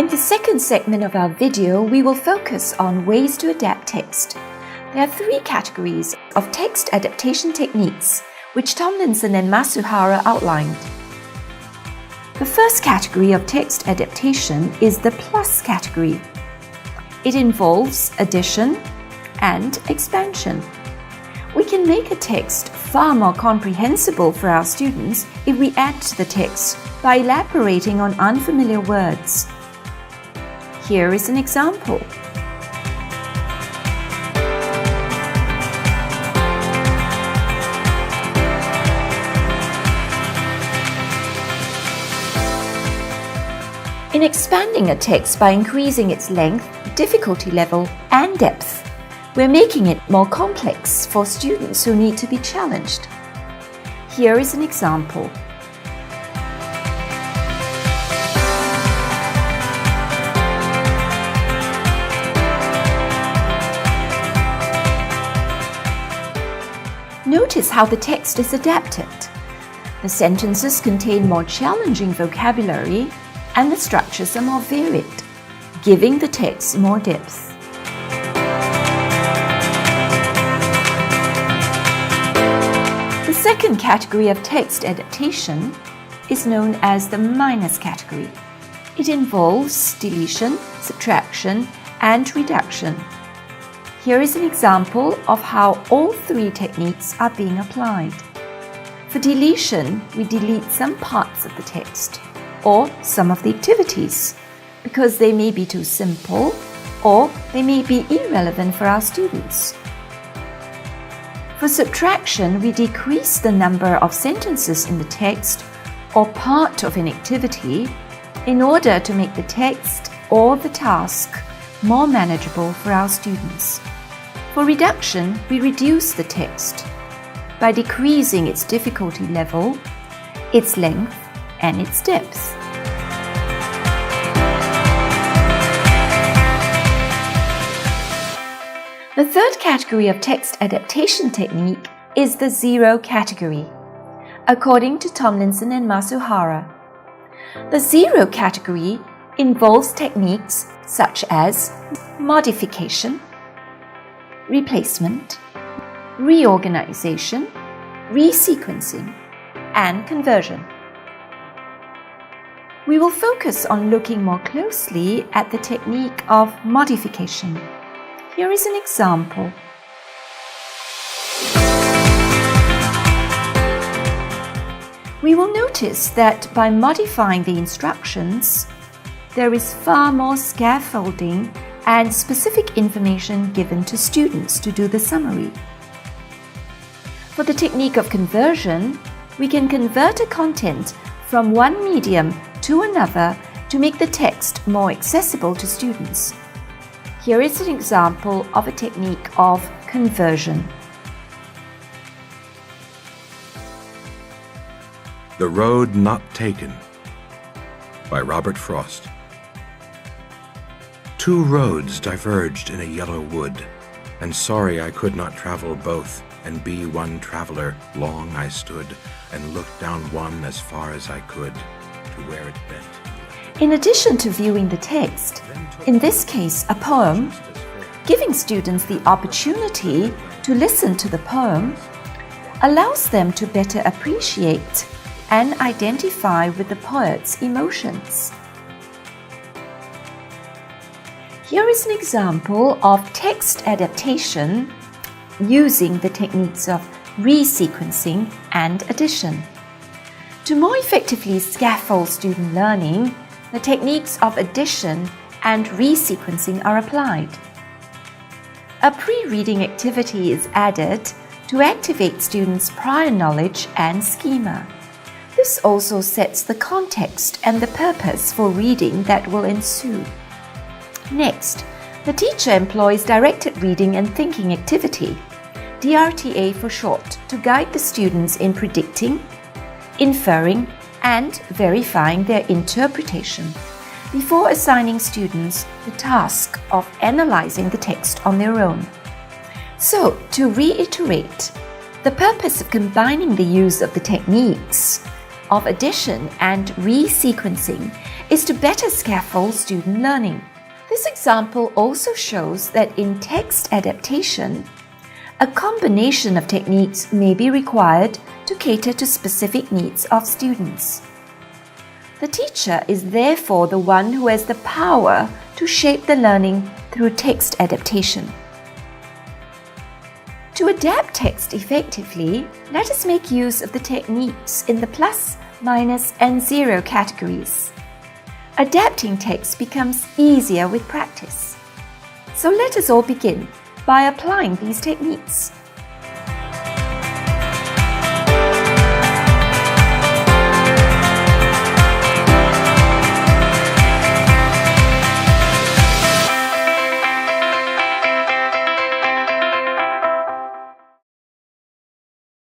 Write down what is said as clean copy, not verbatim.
In the second segment of our video, we will focus on ways to adapt text. There are three categories of text adaptation techniques, which Tomlinson and Masuhara outlined. The first category of text adaptation is the plus category. It involves addition and expansion. We can make a text far more comprehensible for our students if we add to the text by elaborating on unfamiliar words. Here is an example. In expanding a text by increasing its length, difficulty level, and depth, we're making it more complex for students who need to be challenged. Here is an example. Notice how the text is adapted. The sentences contain more challenging vocabulary and the structures are more varied, giving the text more depth. The second category of text adaptation is known as the minus category. It involves deletion, subtraction, and reduction. Here is an example of how all three techniques are being applied. For deletion, we delete some parts of the text or some of the activities because they may be too simple or they may be irrelevant for our students. For subtraction, we decrease the number of sentences in the text or part of an activity in order to make the text or the task more manageable for our students. For reduction, we reduce the text by decreasing its difficulty level, its length, and its depth. The third category of text adaptation technique is the zero category, according to Tomlinson and Masuhara. The zero category involves techniques such as modification, replacement, reorganization, resequencing, and conversion. We will focus on looking more closely at the technique of modification. Here is an example. We will notice that by modifying the instructions, there is far more scaffolding and specific information given to students to do the summary. For the technique of conversion, we can convert a content from one medium to another to make the text more accessible to students. Here is an example of a technique of conversion. The Road Not Taken by Robert Frost. Two roads diverged in a yellow wood, and sorry I could not travel both, and be one traveler. Long I stood, and looked down one as far as I could, to where it bent. In addition to viewing the text, in this case a poem, giving students the opportunity to listen to the poem allows them to better appreciate and identify with the poet's emotions. Here is an example of text adaptation using the techniques of resequencing and addition. To more effectively scaffold student learning, the techniques of addition and resequencing are applied. A pre-reading activity is added to activate students' prior knowledge and schema. This also sets the context and the purpose for reading that will ensue. Next, the teacher employs directed reading and thinking activity, DRTA for short, to guide the students in predicting, inferring, and verifying their interpretation before assigning students the task of analyzing the text on their own. So, to reiterate, the purpose of combining the use of the techniques of addition and resequencing is to better scaffold student learning. This example also shows that in text adaptation, a combination of techniques may be required to cater to specific needs of students. The teacher is therefore the one who has the power to shape the learning through text adaptation. To adapt text effectively, let us make use of the techniques in the plus, minus, and zero categories. Adapting text becomes easier with practice. So let us all begin by applying these techniques.